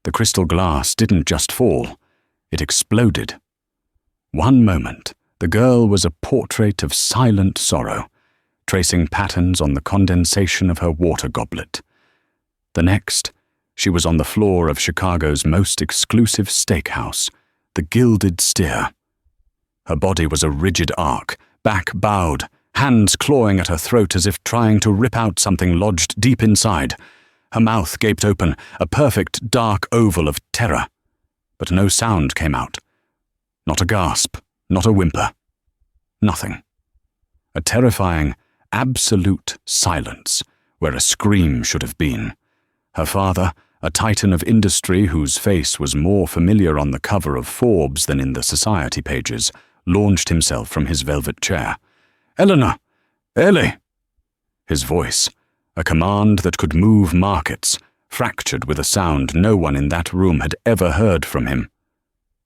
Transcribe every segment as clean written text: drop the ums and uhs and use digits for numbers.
The crystal glass didn't just fall, it exploded. One moment, the girl was a portrait of silent sorrow, tracing patterns on the condensation of her water goblet. The next, she was on the floor of Chicago's most exclusive steakhouse, the Gilded Steer. Her body was a rigid arc, back bowed, hands clawing at her throat as if trying to rip out something lodged deep inside. Her mouth gaped open, a perfect dark oval of terror. But no sound came out. Not a gasp, not a whimper. Nothing. A terrifying, absolute silence, where a scream should have been. Her father, a titan of industry whose face was more familiar on the cover of Forbes than in the society pages, launched himself from his velvet chair. "Eleanor! Ellie!" His voice, a command that could move markets, fractured with a sound no one in that room had ever heard from him.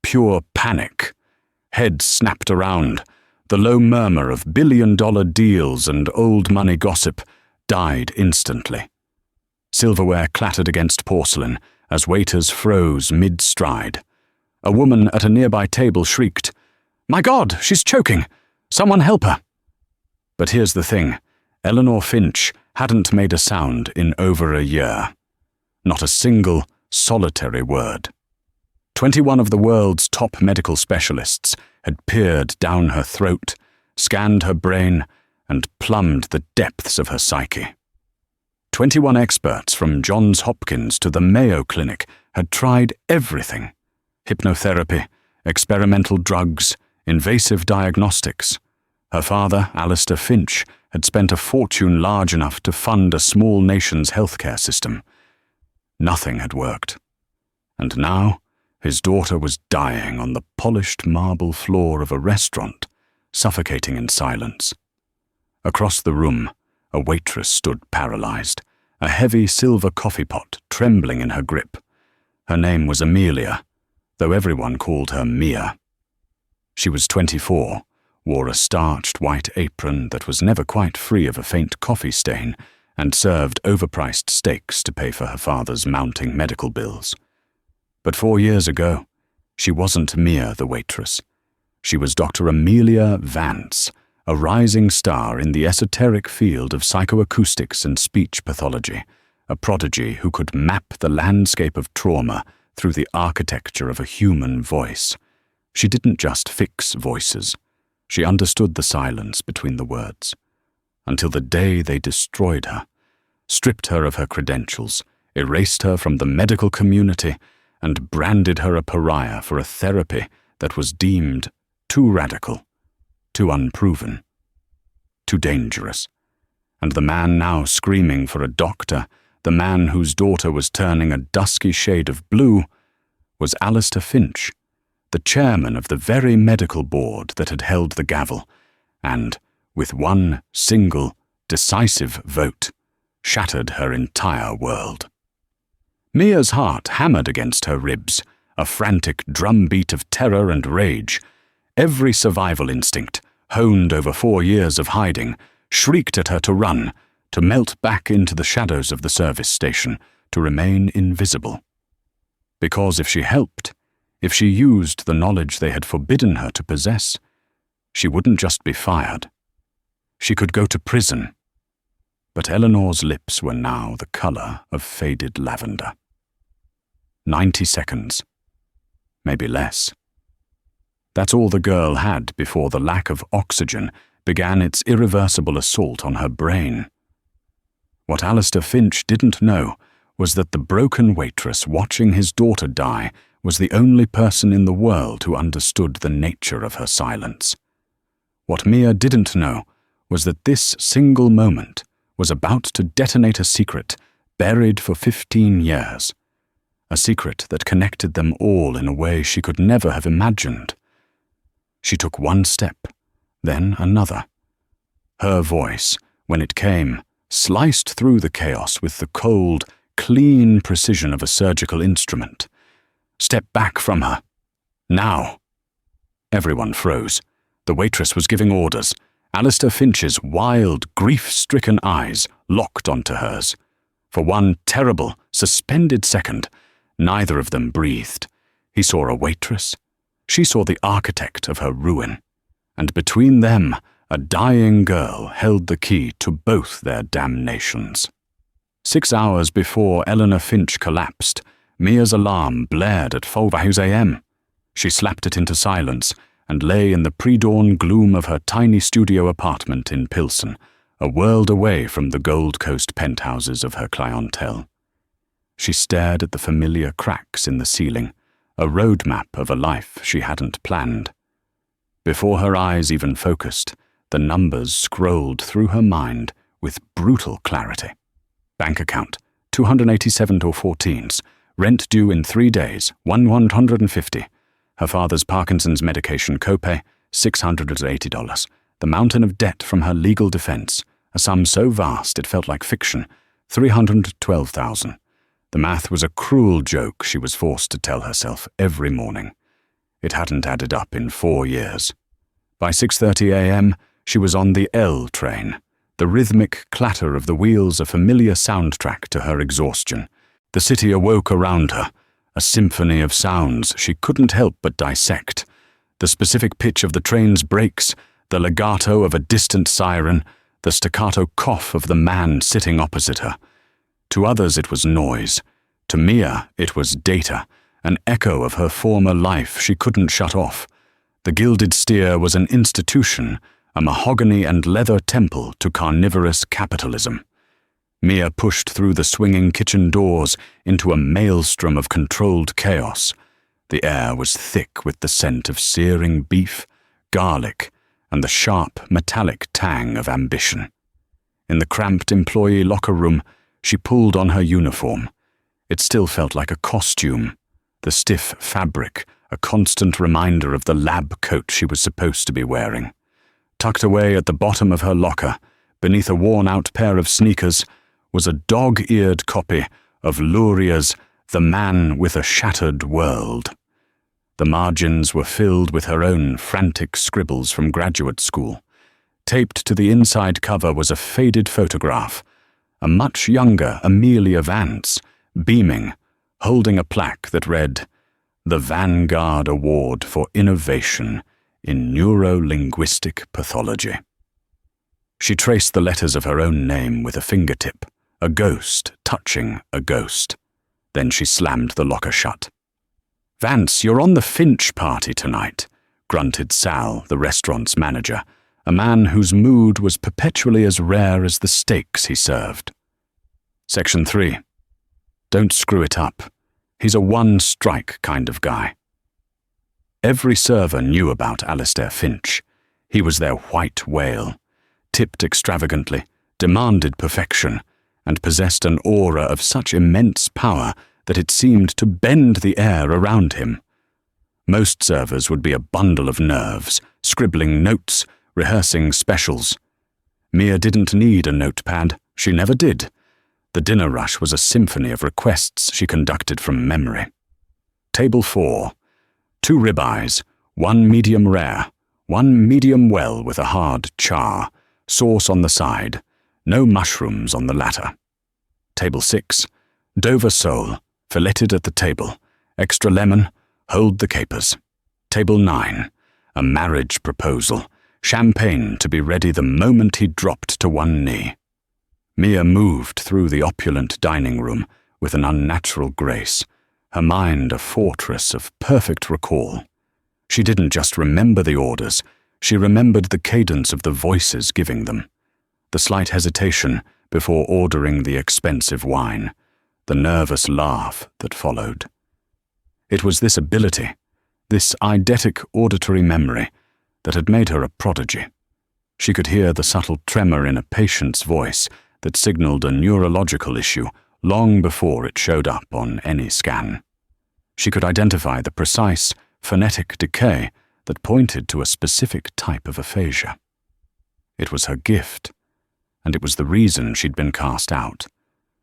Pure panic. Heads snapped around. The low murmur of billion-dollar deals and old money gossip died instantly. Silverware clattered against porcelain as waiters froze mid-stride. A woman at a nearby table shrieked, "My God, she's choking! Someone help her!" But here's the thing. Eleanor Finch hadn't made a sound in over a year. Not a single, solitary word. 21 of the world's top medical specialists had peered down her throat, scanned her brain, and plumbed the depths of her psyche. 21 experts from Johns Hopkins to the Mayo Clinic had tried everything. Hypnotherapy, experimental drugs, invasive diagnostics. Her father, Alistair Finch, had spent a fortune large enough to fund a small nation's healthcare system. Nothing had worked. And now, his daughter was dying on the polished marble floor of a restaurant, suffocating in silence. Across the room, a waitress stood paralyzed, a heavy silver coffee pot trembling in her grip. Her name was Amelia, though everyone called her Mia. She was 24, wore a starched white apron that was never quite free of a faint coffee stain, and served overpriced steaks to pay for her father's mounting medical bills. But 4 years ago, she wasn't Mia the waitress. She was Dr. Amelia Vance, a rising star in the esoteric field of psychoacoustics and speech pathology, a prodigy who could map the landscape of trauma through the architecture of a human voice. She didn't just fix voices. She understood the silence between the words. Until the day they destroyed her, stripped her of her credentials, erased her from the medical community, and branded her a pariah for a therapy that was deemed too radical, too unproven, too dangerous. And the man now screaming for a doctor, the man whose daughter was turning a dusky shade of blue, was Alistair Finch, the chairman of the very medical board that had held the gavel, and, with one single, decisive vote, shattered her entire world. Mia's heart hammered against her ribs, a frantic drumbeat of terror and rage. Every survival instinct, honed over 4 years of hiding, shrieked at her to run, to melt back into the shadows of the service station, to remain invisible. Because if she helped, if she used the knowledge they had forbidden her to possess, she wouldn't just be fired. She could go to prison. But Eleanor's lips were now the color of faded lavender. 90 seconds. Maybe less. That's all the girl had before the lack of oxygen began its irreversible assault on her brain. What Alistair Finch didn't know was that the broken waitress watching his daughter die was the only person in the world who understood the nature of her silence. What Mia didn't know was that this single moment was about to detonate a secret buried for 15 years, a secret that connected them all in a way she could never have imagined. She took one step, then another. Her voice, when it came, sliced through the chaos with the cold, clean precision of a surgical instrument. Step back from her. Now. Everyone froze. The waitress was giving orders. Alistair Finch's wild, grief-stricken eyes locked onto hers. For one terrible, suspended second, Neither of them breathed. He saw a waitress. She saw the architect of her ruin. And between them, a dying girl held the key to both their damnations. 6 hours before Eleanor Finch collapsed, Mia's alarm blared at 4 a.m. She slapped it into silence and lay in the pre-dawn gloom of her tiny studio apartment in Pilsen, a world away from the Gold Coast penthouses of her clientele. She stared at the familiar cracks in the ceiling, a roadmap of a life she hadn't planned. Before her eyes even focused, the numbers scrolled through her mind with brutal clarity. Bank account, 287.14s. Rent due in 3 days, $150. Her father's Parkinson's medication copay, $680. The mountain of debt from her legal defense, a sum so vast it felt like fiction, $312,000. The math was a cruel joke she was forced to tell herself every morning. It hadn't added up in 4 years. By 6:30 a.m., she was on the L train, the rhythmic clatter of the wheels a familiar soundtrack to her exhaustion. The city awoke around her, a symphony of sounds she couldn't help but dissect. The specific pitch of the train's brakes, the legato of a distant siren, the staccato cough of the man sitting opposite her. To others it was noise. To Mia it was data, an echo of her former life she couldn't shut off. The Gilded Steer was an institution, a mahogany and leather temple to carnivorous capitalism. Mia pushed through the swinging kitchen doors into a maelstrom of controlled chaos. The air was thick with the scent of searing beef, garlic, and the sharp, metallic tang of ambition. In the cramped employee locker room, she pulled on her uniform. It still felt like a costume, the stiff fabric, a constant reminder of the lab coat she was supposed to be wearing. Tucked away at the bottom of her locker, beneath a worn-out pair of sneakers, was a dog-eared copy of Luria's The Man with a Shattered World. The margins were filled with her own frantic scribbles from graduate school. Taped to the inside cover was a faded photograph, a much younger Amelia Vance, beaming, holding a plaque that read, "The Vanguard Award for Innovation in Neuro-Linguistic Pathology." She traced the letters of her own name with a fingertip, a ghost touching a ghost. Then she slammed the locker shut. "Vance, you're on the Finch party tonight," grunted Sal, the restaurant's manager, a man whose mood was perpetually as rare as the steaks he served. Section 3. Don't screw it up. He's a one-strike kind of guy. Every server knew about Alistair Finch. He was their white whale, tipped extravagantly, demanded perfection, and possessed an aura of such immense power that it seemed to bend the air around him. Most servers would be a bundle of nerves, scribbling notes, rehearsing specials. Mia didn't need a notepad. She never did. The dinner rush was a symphony of requests she conducted from memory. Table 4. 2 ribeyes, 1 medium rare, 1 medium well with a hard char, sauce on the side, no mushrooms on the latter. Table 6. Dover sole, filleted at the table, extra lemon, hold the capers. Table 9. A marriage proposal, champagne to be ready the moment he dropped to one knee. Mia moved through the opulent dining room with an unnatural grace, her mind a fortress of perfect recall. She didn't just remember the orders, she remembered the cadence of the voices giving them, the slight hesitation before ordering the expensive wine, the nervous laugh that followed. It was this ability, this eidetic auditory memory, that had made her a prodigy. She could hear the subtle tremor in a patient's voice that signaled a neurological issue long before it showed up on any scan. She could identify the precise, phonetic decay that pointed to a specific type of aphasia. It was her gift, and it was the reason she'd been cast out.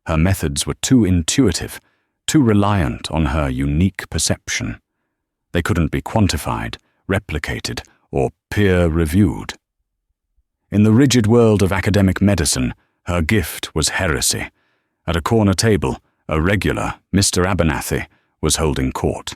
Her methods were too intuitive, too reliant on her unique perception. They couldn't be quantified, replicated, or peer-reviewed. In the rigid world of academic medicine, her gift was heresy. At a corner table, a regular, Mr. Abernathy, was holding court.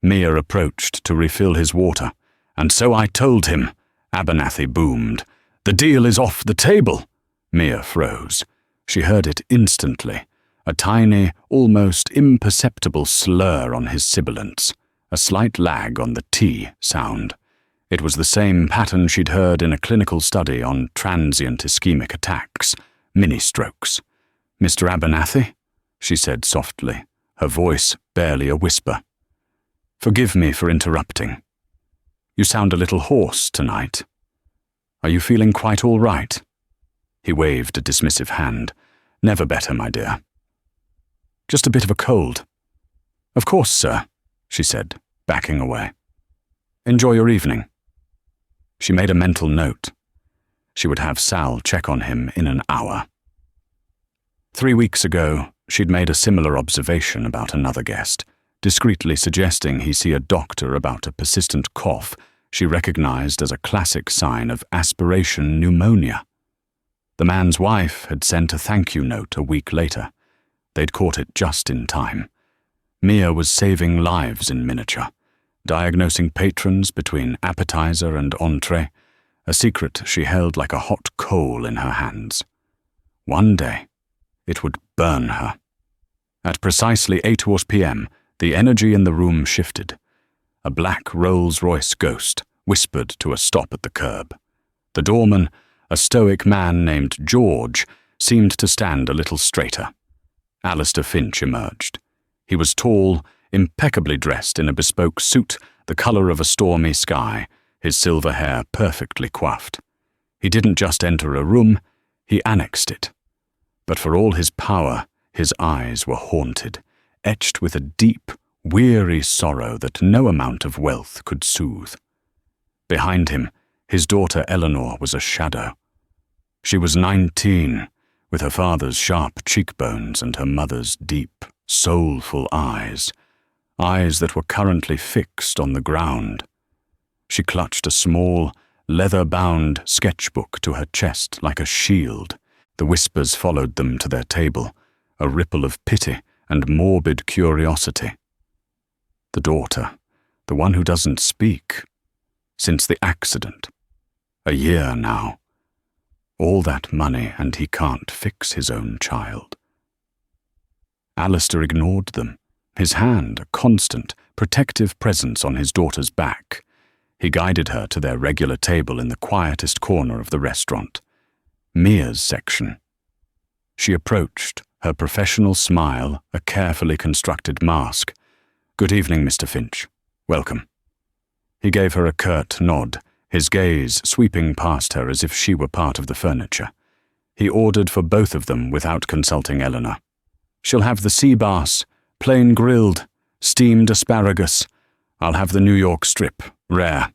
Mia approached to refill his water, "And so I told him," Abernathy boomed. "The deal is off the table." Mia froze. She heard it instantly, a tiny, almost imperceptible slur on his sibilants, a slight lag on the T sound. It was the same pattern she'd heard in a clinical study on transient ischemic attacks, mini-strokes. "Mr. Abernathy?" she said softly, her voice barely a whisper. "Forgive me for interrupting. You sound a little hoarse tonight. Are you feeling quite all right?" He waved a dismissive hand. "Never better, my dear." "Just a bit of a cold." "Of course, sir," she said, backing away. "Enjoy your evening." She made a mental note. She would have Sal check on him in an hour. 3 weeks ago, she'd made a similar observation about another guest, discreetly suggesting he see a doctor about a persistent cough she recognized as a classic sign of aspiration pneumonia. The man's wife had sent a thank you note a week later. They'd caught it just in time. Mia was saving lives in miniature, diagnosing patrons between appetizer and entree, a secret she held like a hot coal in her hands. One day, it would burn her. At precisely 8:00 p.m., the energy in the room shifted. A black Rolls-Royce ghost whispered to a stop at the curb. The doorman, a stoic man named George, seemed to stand a little straighter. Alistair Finch emerged. He was tall, impeccably dressed in a bespoke suit the colour of a stormy sky, his silver hair perfectly coiffed. He didn't just enter a room, he annexed it. But for all his power, his eyes were haunted, etched with a deep, weary sorrow that no amount of wealth could soothe. Behind him, his daughter Eleanor was a shadow. She was 19, with her father's sharp cheekbones and her mother's deep, soulful eyes that were currently fixed on the ground. She clutched a small, leather-bound sketchbook to her chest like a shield. The whispers followed them to their table, a ripple of pity and morbid curiosity. The daughter, the one who doesn't speak. Since the accident. A year now. All that money and he can't fix his own child. Alistair ignored them, his hand a constant, protective presence on his daughter's back. He guided her to their regular table in the quietest corner of the restaurant, Mia's section. She approached, her professional smile a carefully constructed mask. "Good evening, Mr. Finch. Welcome." He gave her a curt nod, his gaze sweeping past her as if she were part of the furniture. He ordered for both of them without consulting Eleanor. "She'll have the sea bass, plain grilled, steamed asparagus. I'll have the New York strip, rare."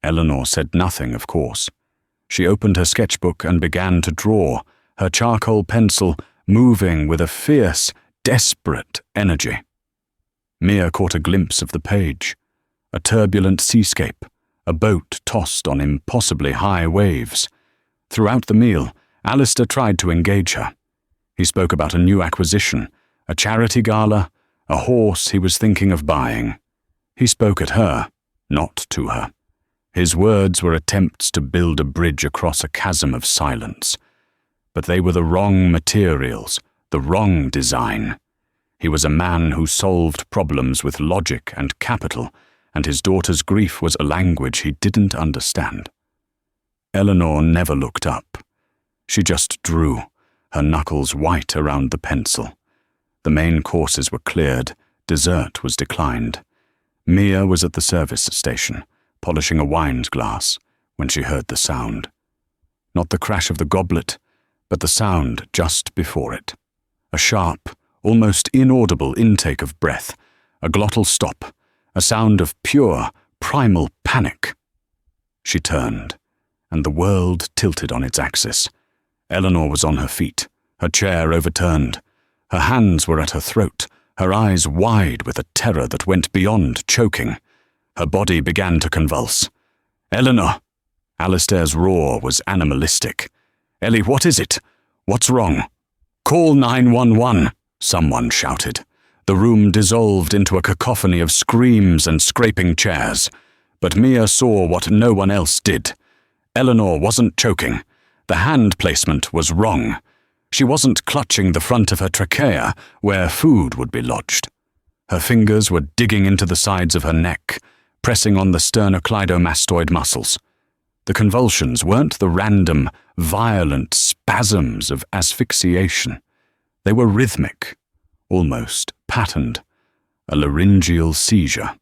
Eleanor said nothing, of course. She opened her sketchbook and began to draw, her charcoal pencil moving with a fierce, desperate energy. Mia caught a glimpse of the page. A turbulent seascape, a boat tossed on impossibly high waves. Throughout the meal, Alistair tried to engage her. He spoke about a new acquisition, a charity gala, a horse he was thinking of buying. He spoke at her, not to her. His words were attempts to build a bridge across a chasm of silence. But they were the wrong materials, the wrong design. He was a man who solved problems with logic and capital, and his daughter's grief was a language he didn't understand. Eleanor never looked up. She just drew, her knuckles white around the pencil. The main courses were cleared, dessert was declined. Mia was at the service station, polishing a wine glass, when she heard the sound. Not the crash of the goblet, but the sound just before it. A sharp, almost inaudible intake of breath, a glottal stop, a sound of pure, primal panic. She turned, and the world tilted on its axis. Eleanor was on her feet, her chair overturned. Her hands were at her throat, her eyes wide with a terror that went beyond choking. Her body began to convulse. "Eleanor!" Alistair's roar was animalistic. "Ellie, what is it? What's wrong?" "Call 911!" someone shouted. The room dissolved into a cacophony of screams and scraping chairs, but Mia saw what no one else did. Eleanor wasn't choking. The hand placement was wrong. She wasn't clutching the front of her trachea, where food would be lodged. Her fingers were digging into the sides of her neck, pressing on the sternocleidomastoid muscles. The convulsions weren't the random, violent spasms of asphyxiation. They were rhythmic, almost patterned, a laryngeal seizure,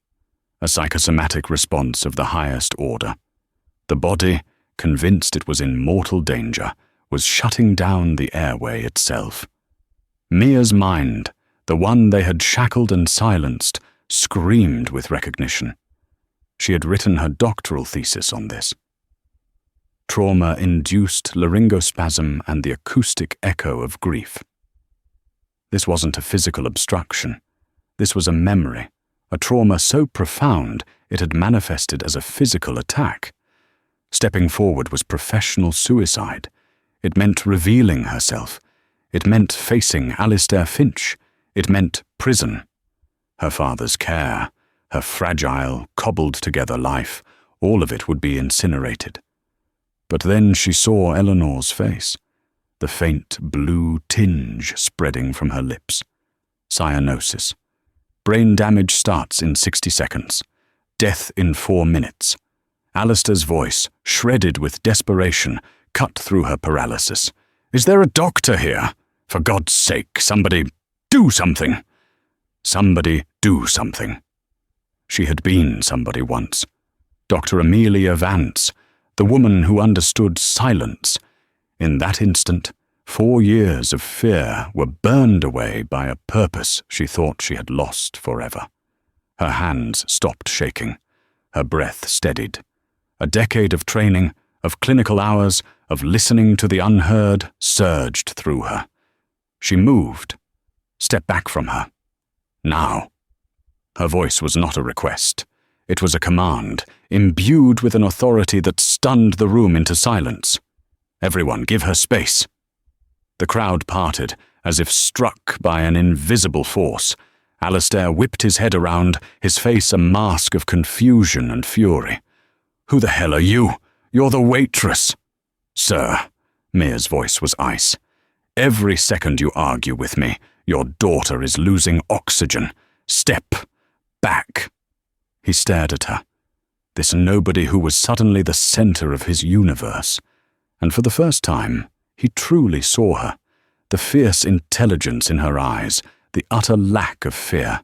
a psychosomatic response of the highest order. The body, convinced it was in mortal danger, was shutting down the airway itself. Mia's mind, the one they had shackled and silenced, screamed with recognition. She had written her doctoral thesis on this. Trauma-induced laryngospasm and the acoustic echo of grief. This wasn't a physical obstruction. This was a memory, a trauma so profound it had manifested as a physical attack. Stepping forward was professional suicide. It meant revealing herself. It meant facing Alistair Finch. It meant prison. Her father's care, her fragile, cobbled-together life, all of it would be incinerated. But then she saw Eleanor's face, the faint blue tinge spreading from her lips. Cyanosis. Brain damage starts in 60 seconds. Death in 4 minutes. Alistair's voice, shredded with desperation, cut through her paralysis. "Is there a doctor here? For God's sake, somebody do something!" Somebody do something. She had been somebody once. Dr. Amelia Vance, the woman who understood silence. In that instant, 4 years of fear were burned away by a purpose she thought she had lost forever. Her hands stopped shaking. Her breath steadied. A decade of training, of clinical hours, of listening to the unheard surged through her. She moved. Step back from her. Now. Her voice was not a request. It was a command, imbued with an authority that stunned the room into silence. Everyone, give her space. The crowd parted, as if struck by an invisible force. Alistair whipped his head around, his face a mask of confusion and fury. "Who the hell are you? You're the waitress." "Sir," Mia's voice was ice. "Every second you argue with me, your daughter is losing oxygen. Step back." He stared at her, this nobody who was suddenly the center of his universe. And for the first time, he truly saw her, the fierce intelligence in her eyes, the utter lack of fear.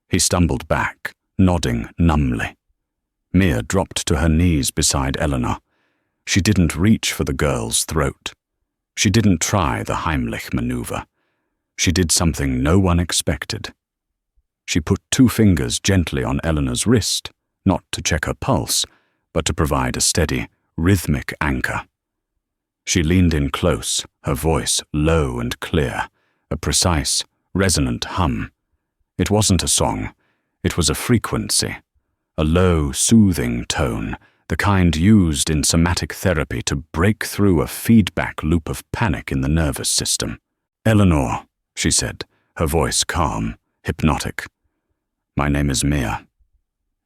He stumbled back, nodding numbly. Mia dropped to her knees beside Eleanor. She didn't reach for the girl's throat. She didn't try the Heimlich maneuver. She did something no one expected. She put 2 fingers gently on Eleanor's wrist, not to check her pulse, but to provide a steady, rhythmic anchor. She leaned in close, her voice low and clear, a precise, resonant hum. It wasn't a song. It was a frequency, a low, soothing tone, the kind used in somatic therapy to break through a feedback loop of panic in the nervous system. "Eleanor," she said, her voice calm, hypnotic. "My name is Mia.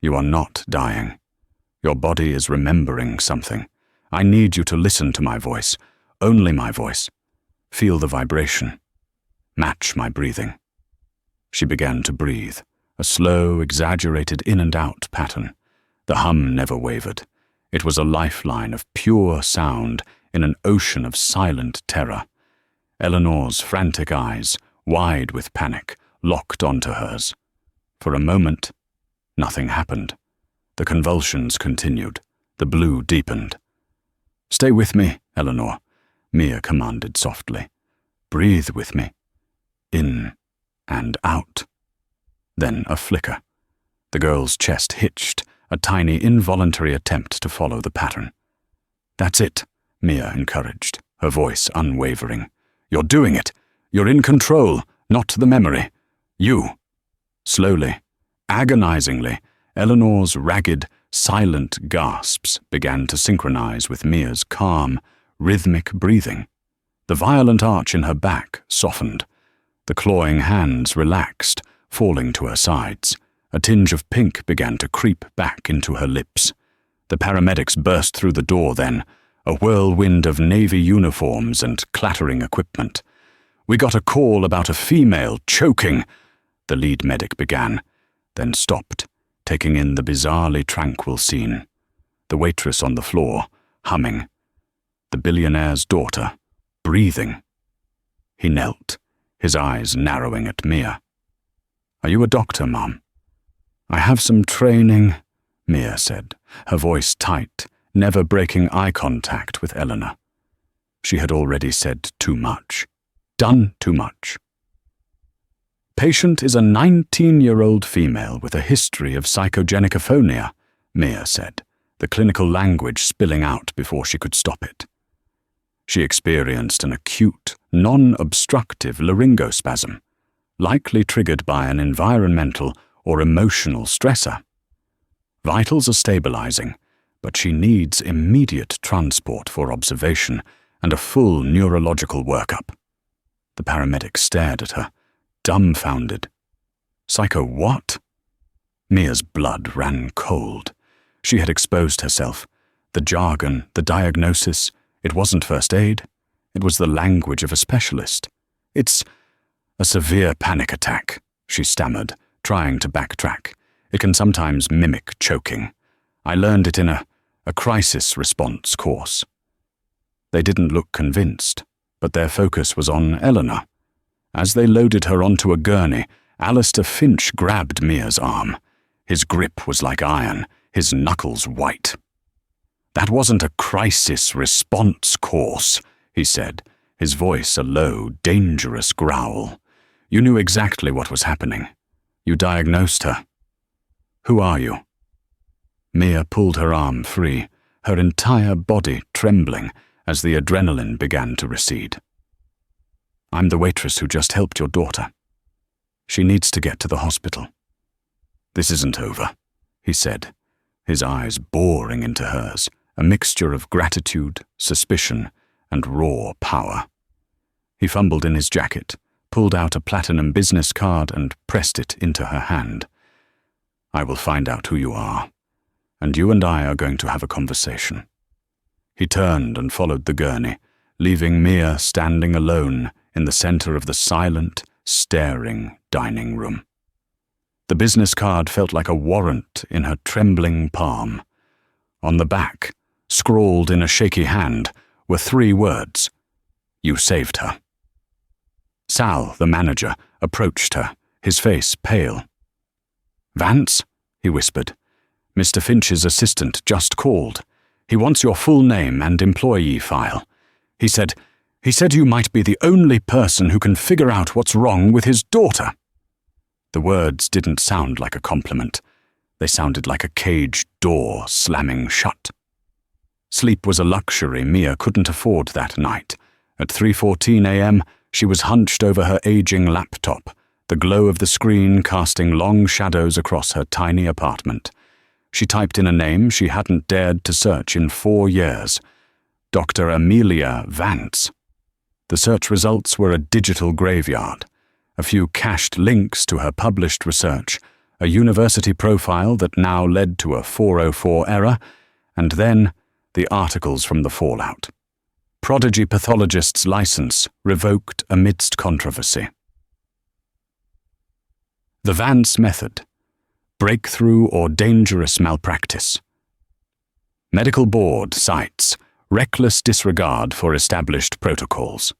You are not dying. Your body is remembering something. I need you to listen to my voice, only my voice. Feel the vibration. Match my breathing." She began to breathe, a slow, exaggerated in and out pattern. The hum never wavered. It was a lifeline of pure sound in an ocean of silent terror. Eleanor's frantic eyes, wide with panic, locked onto hers. For a moment, nothing happened. The convulsions continued. The blue deepened. "Stay with me, Eleanor," Mia commanded softly. "Breathe with me. In and out." Then a flicker. The girl's chest hitched, a tiny involuntary attempt to follow the pattern. "That's it," Mia encouraged, her voice unwavering. "You're doing it. You're in control, not the memory. You." Slowly, agonizingly, Eleanor's ragged, silent gasps began to synchronize with Mia's calm, rhythmic breathing. The violent arch in her back softened. The clawing hands relaxed, falling to her sides. A tinge of pink began to creep back into her lips. The paramedics burst through the door then, a whirlwind of navy uniforms and clattering equipment. "We got a call about a female choking," the lead medic began, then stopped, taking in the bizarrely tranquil scene. The waitress on the floor, humming. The billionaire's daughter, breathing. He knelt, his eyes narrowing at Mia. "Are you a doctor, Mom?" "I have some training," Mia said, her voice tight, never breaking eye contact with Eleanor. She had already said too much, done too much. "Patient is a 19-year-old female with a history of psychogenic aphonia," Mia said, the clinical language spilling out before she could stop it. She experienced an acute, non-obstructive laryngospasm, likely triggered by an environmental or emotional stressor. Vitals are stabilizing, but she needs immediate transport for observation and a full neurological workup. The paramedic stared at her, dumbfounded. "Psycho what?" Mia's blood ran cold. She had exposed herself. The jargon, the diagnosis, it wasn't first aid. It was the language of a specialist. "It's a severe panic attack," she stammered, trying to backtrack. "It can sometimes mimic choking. I learned it in a crisis response course." They didn't look convinced, but their focus was on Eleanor. As they loaded her onto a gurney, Alistair Finch grabbed Mia's arm. His grip was like iron, his knuckles white. "That wasn't a crisis response course," he said, his voice a low, dangerous growl. "You knew exactly what was happening. You diagnosed her. Who are you?" Mia pulled her arm free, her entire body trembling as the adrenaline began to recede. "I'm the waitress who just helped your daughter. She needs to get to the hospital." "This isn't over," he said, his eyes boring into hers, a mixture of gratitude, suspicion, and raw power. He fumbled in his jacket, pulled out a platinum business card and pressed it into her hand. "I will find out who you are, and you and I are going to have a conversation." He turned and followed the gurney, leaving Mia standing alone in the center of the silent, staring dining room. The business card felt like a warrant in her trembling palm. On the back, scrawled in a shaky hand, were 3 words: "You saved her." Sal, the manager, approached her, his face pale. "Vance," he whispered, "Mr. Finch's assistant just called. He wants your full name and employee file. He said you might be the only person who can figure out what's wrong with his daughter." The words didn't sound like a compliment. They sounded like a cage door slamming shut. Sleep was a luxury Mia couldn't afford that night. At 3:14 a.m., she was hunched over her aging laptop, the glow of the screen casting long shadows across her tiny apartment. She typed in a name she hadn't dared to search in 4 years: Dr. Amelia Vance. The search results were a digital graveyard, a few cached links to her published research, a university profile that now led to a 404 error, and then the articles from the fallout. Prodigy pathologist's license revoked amidst controversy. The Vance method: breakthrough or dangerous malpractice. Medical board cites reckless disregard for established protocols.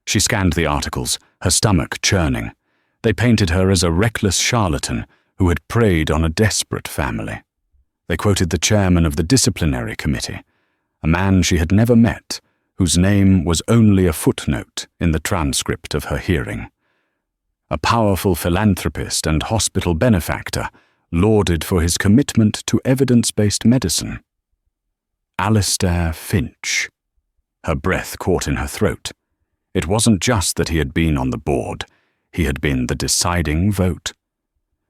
She scanned the articles, her stomach churning. They painted her as a reckless charlatan who had preyed on a desperate family. They quoted the chairman of the disciplinary committee, a man she had never met, whose name was only a footnote in the transcript of her hearing. A powerful philanthropist and hospital benefactor, lauded for his commitment to evidence-based medicine. Alistair Finch. Her breath caught in her throat. It wasn't just that he had been on the board, he had been the deciding vote.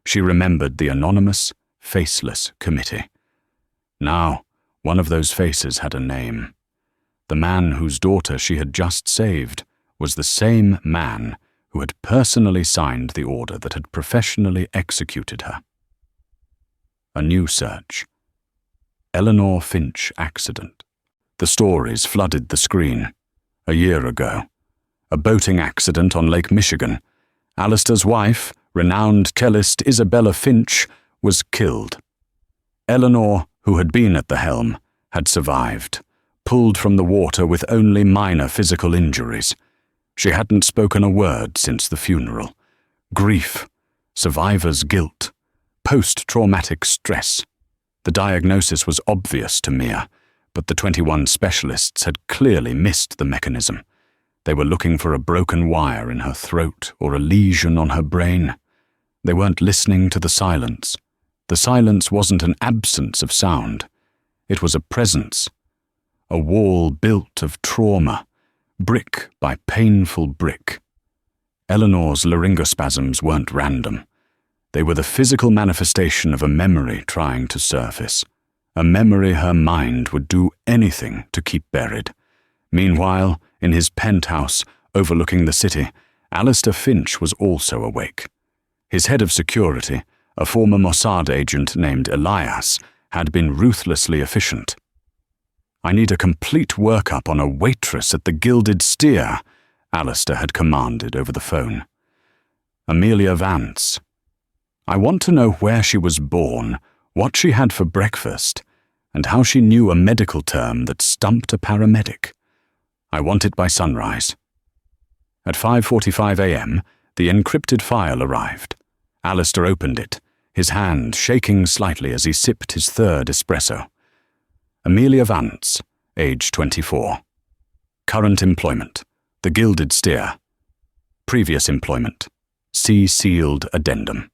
She remembered the anonymous, faceless committee. Now, one of those faces had a name. The man whose daughter she had just saved was the same man who had personally signed the order that had professionally executed her. A new search. Eleanor Finch accident. The stories flooded the screen. A year ago. A boating accident on Lake Michigan. Alistair's wife, renowned cellist Isabella Finch, was killed. Eleanor, who had been at the helm, had survived, pulled from the water with only minor physical injuries. She hadn't spoken a word since the funeral. Grief, survivor's guilt, post-traumatic stress. The diagnosis was obvious to Mia, but the 21 specialists had clearly missed the mechanism. They were looking for a broken wire in her throat or a lesion on her brain. They weren't listening to the silence. The silence wasn't an absence of sound. It was a presence. A wall built of trauma, brick by painful brick. Eleanor's laryngospasms weren't random. They were the physical manifestation of a memory trying to surface. A memory her mind would do anything to keep buried. Meanwhile, in his penthouse overlooking the city, Alistair Finch was also awake. His head of security, a former Mossad agent named Elias, had been ruthlessly efficient. "I need a complete workup on a waitress at the Gilded Steer," Alistair had commanded over the phone. Amelia Vance. "I want to know where she was born, what she had for breakfast, and how she knew a medical term that stumped a paramedic. I want it by sunrise." At 5:45 a.m., the encrypted file arrived. Alistair opened it, his hand shaking slightly as he sipped his third espresso. Amelia Vance, age 24. Current employment, the Gilded Steer. Previous employment, see sealed addendum.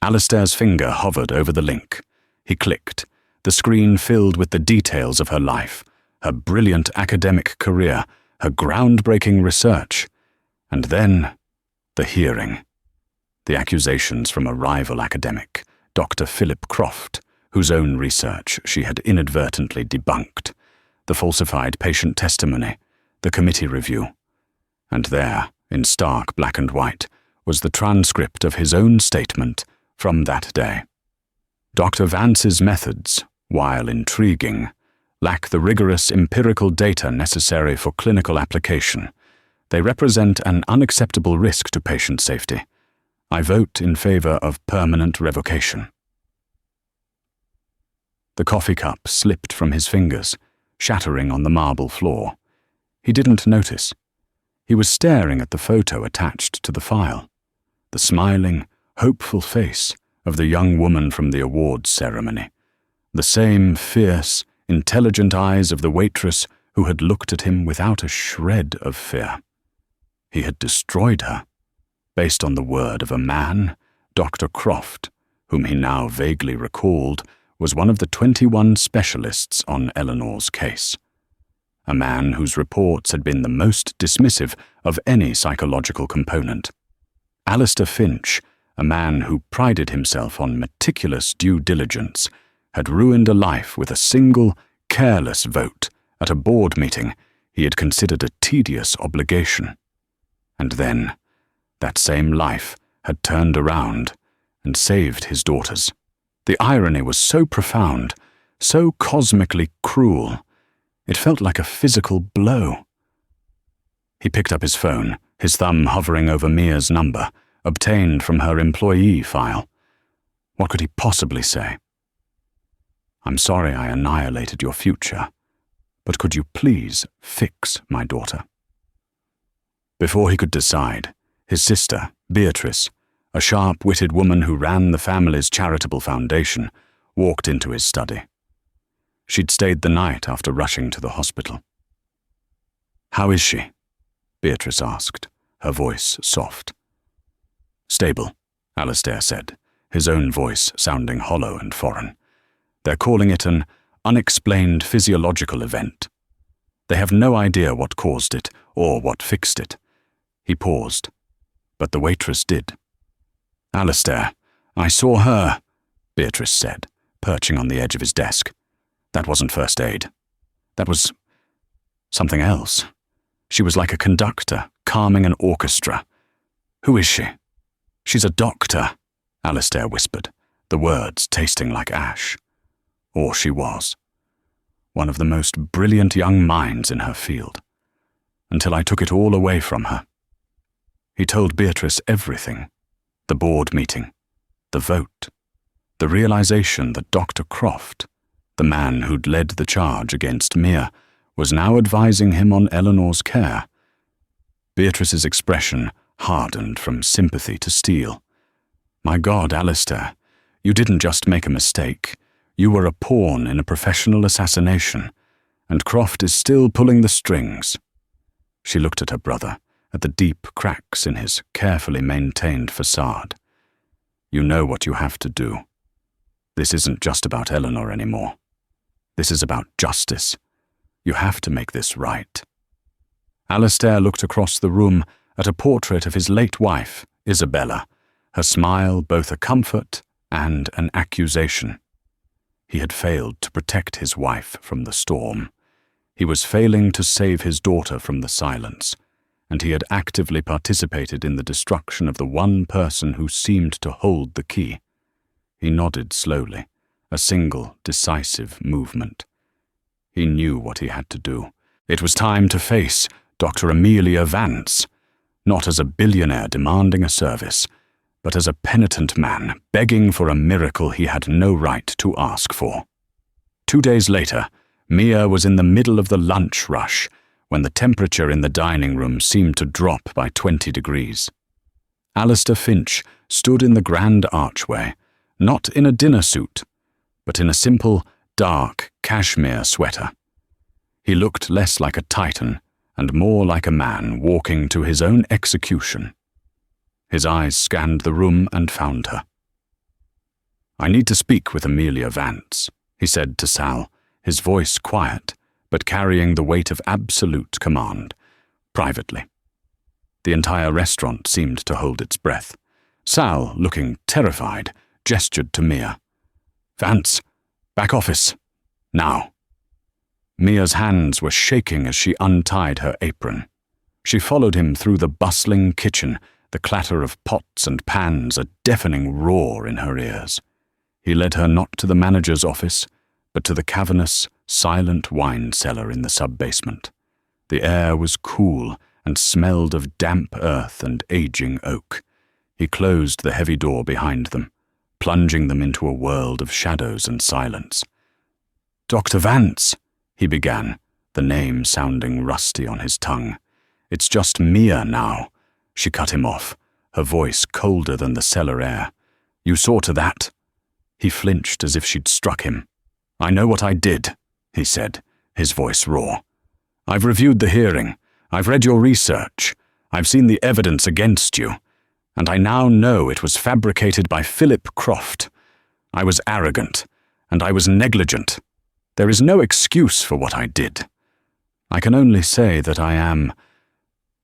Alistair's finger hovered over the link. He clicked. The screen filled with the details of her life, her brilliant academic career, her groundbreaking research, and then the hearing. The accusations from a rival academic, Dr. Philip Croft, whose own research she had inadvertently debunked, the falsified patient testimony, the committee review. And there, in stark black and white, was the transcript of his own statement from that day. Dr. Vance's methods, while intriguing, lack the rigorous empirical data necessary for clinical application. They represent an unacceptable risk to patient safety. I vote in favor of permanent revocation. The coffee cup slipped from his fingers, shattering on the marble floor. He didn't notice. He was staring at the photo attached to the file. The smiling, hopeful face of the young woman from the awards ceremony. The same fierce, intelligent eyes of the waitress who had looked at him without a shred of fear. He had destroyed her, based on the word of a man, Dr. Croft, whom he now vaguely recalled was one of the 21 specialists on Eleanor's case. A man whose reports had been the most dismissive of any psychological component. Alistair Finch, a man who prided himself on meticulous due diligence, had ruined a life with a single, careless vote at a board meeting he had considered a tedious obligation. And then, that same life had turned around and saved his daughters. The irony was so profound, so cosmically cruel, it felt like a physical blow. He picked up his phone, his thumb hovering over Mia's number, obtained from her employee file. What could he possibly say? "I'm sorry I annihilated your future, but could you please fix my daughter?" Before he could decide, his sister, Beatrice, a sharp-witted woman who ran the family's charitable foundation, walked into his study. She'd stayed the night after rushing to the hospital. "How is she?" Beatrice asked, her voice soft. "Stable," Alistair said, his own voice sounding hollow and foreign. "They're calling it an unexplained physiological event. They have no idea what caused it or what fixed it." He paused, but the waitress did. "Alistair, I saw her," Beatrice said, perching on the edge of his desk. "That wasn't first aid. That was something else. She was like a conductor calming an orchestra. Who is she? She's a doctor, Alistair whispered, the words tasting like ash. Or she was. One of the most brilliant young minds in her field. Until I took it all away from her. He told Beatrice everything. The board meeting. The vote. The realization that Dr. Croft, the man who'd led the charge against Mia, was now advising him on Eleanor's care. Beatrice's expression hardened from sympathy to steel. My God, Alistair, you didn't just make a mistake. You were a pawn in a professional assassination, and Croft is still pulling the strings. She looked at her brother, at the deep cracks in his carefully maintained facade. You know what you have to do. This isn't just about Eleanor anymore. This is about justice. You have to make this right. Alistair looked across the room at a portrait of his late wife, Isabella, her smile both a comfort and an accusation. He had failed to protect his wife from the storm. He was failing to save his daughter from the silence, and he had actively participated in the destruction of the one person who seemed to hold the key. He nodded slowly, a single, decisive movement. He knew what he had to do. It was time to face Dr. Amelia Vance, not as a billionaire demanding a service, but as a penitent man begging for a miracle he had no right to ask for. 2 days later, Mia was in the middle of the lunch rush when the temperature in the dining room seemed to drop by 20 degrees. Alistair Finch stood in the grand archway, not in a dinner suit, but in a simple, dark cashmere sweater. He looked less like a titan and more like a man walking to his own execution. His eyes scanned the room and found her. I need to speak with Amelia Vance, he said to Sal, his voice quiet, but carrying the weight of absolute command, privately. The entire restaurant seemed to hold its breath. Sal, looking terrified, gestured to Mia. Vance, back office, now. Mia's hands were shaking as she untied her apron. She followed him through the bustling kitchen, the clatter of pots and pans a deafening roar in her ears. He led her not to the manager's office, but to the cavernous, silent wine cellar in the sub-basement. The air was cool and smelled of damp earth and aging oak. He closed the heavy door behind them, plunging them into a world of shadows and silence. Dr. Vance, he began, the name sounding rusty on his tongue. It's just Mia now. She cut him off, her voice colder than the cellar air. You saw to that. He flinched as if she'd struck him. I know what I did, he said, his voice raw. I've reviewed the hearing. I've read your research. I've seen the evidence against you. And I now know it was fabricated by Philip Croft. I was arrogant, and I was negligent. There is no excuse for what I did. I can only say that I am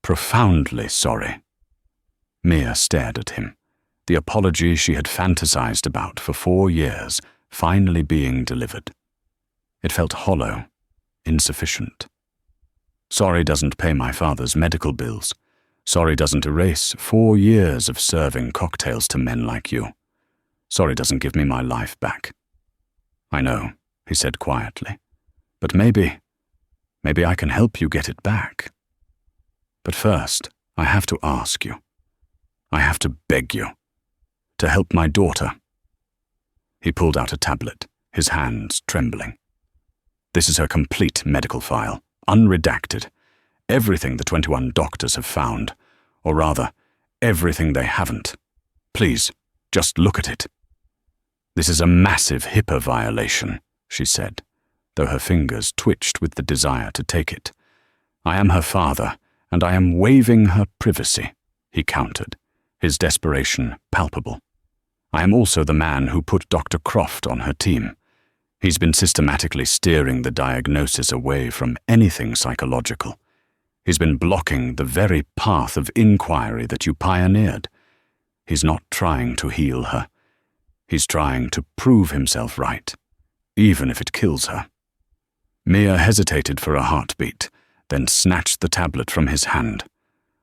profoundly sorry. Mia stared at him, the apology she had fantasized about for 4 years finally being delivered. It felt hollow, insufficient. Sorry doesn't pay my father's medical bills. Sorry doesn't erase 4 years of serving cocktails to men like you. Sorry doesn't give me my life back. I know, he said quietly, but maybe I can help you get it back. But first, I have to ask you. I have to beg you to help my daughter. He pulled out a tablet, his hands trembling. This is her complete medical file, unredacted. Everything the 21 doctors have found, or rather, everything they haven't. Please, just look at it. This is a massive HIPAA violation, she said, though her fingers twitched with the desire to take it. I am her father, and I am waiving her privacy, he countered, his desperation palpable. I am also the man who put Dr. Croft on her team. He's been systematically steering the diagnosis away from anything psychological. He's been blocking the very path of inquiry that you pioneered. He's not trying to heal her. He's trying to prove himself right, even if it kills her. Mia hesitated for a heartbeat, then snatched the tablet from his hand.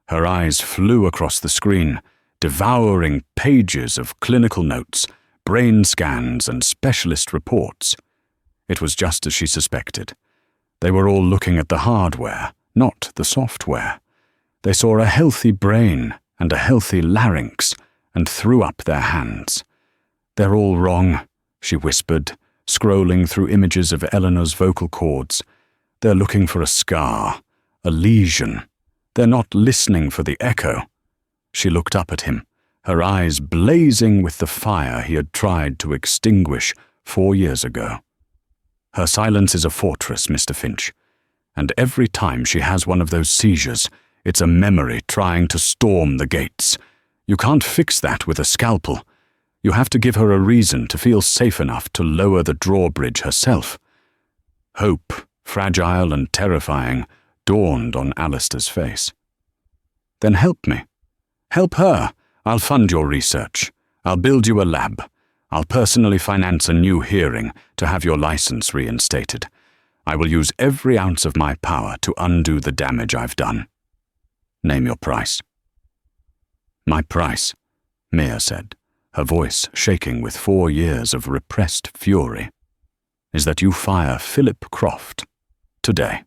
Her eyes flew across the screen, devouring pages of clinical notes, brain scans, and specialist reports. It was just as she suspected. They were all looking at the hardware, not the software. They saw a healthy brain and a healthy larynx and threw up their hands. "They're all wrong," she whispered, scrolling through images of Eleanor's vocal cords. "They're looking for a scar, a lesion. They're not listening for the echo." She looked up at him, her eyes blazing with the fire he had tried to extinguish 4 years ago. "Her silence is a fortress, Mr. Finch, and every time she has one of those seizures, it's a memory trying to storm the gates. You can't fix that with a scalpel. You have to give her a reason to feel safe enough to lower the drawbridge herself." Hope, fragile and terrifying, dawned on Alistair's face. "Then help me. Help her. I'll fund your research. I'll build you a lab. I'll personally finance a new hearing to have your license reinstated. I will use every ounce of my power to undo the damage I've done. Name your price." "My price," Mia said, her voice shaking with 4 years of repressed fury, "is that you fire Philip Croft today,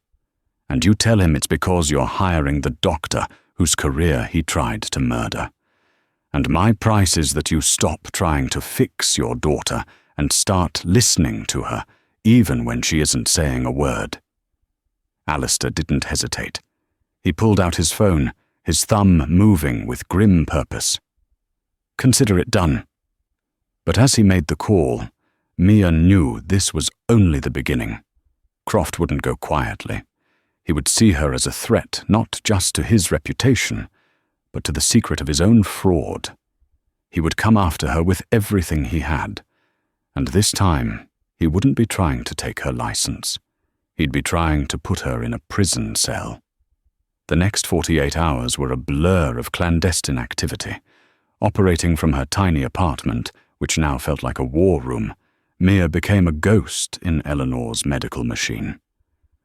and you tell him it's because you're hiring the doctor whose career he tried to murder. And my price is that you stop trying to fix your daughter and start listening to her, even when she isn't saying a word." Alistair didn't hesitate. He pulled out his phone, his thumb moving with grim purpose. "Consider it done." But as he made the call, Mia knew this was only the beginning. Croft wouldn't go quietly. He would see her as a threat not just to his reputation, but to the secret of his own fraud. He would come after her with everything he had, and this time he wouldn't be trying to take her license. He'd be trying to put her in a prison cell. The next 48 hours were a blur of clandestine activity. Operating from her tiny apartment, which now felt like a war room, Mia became a ghost in Eleanor's medical machine.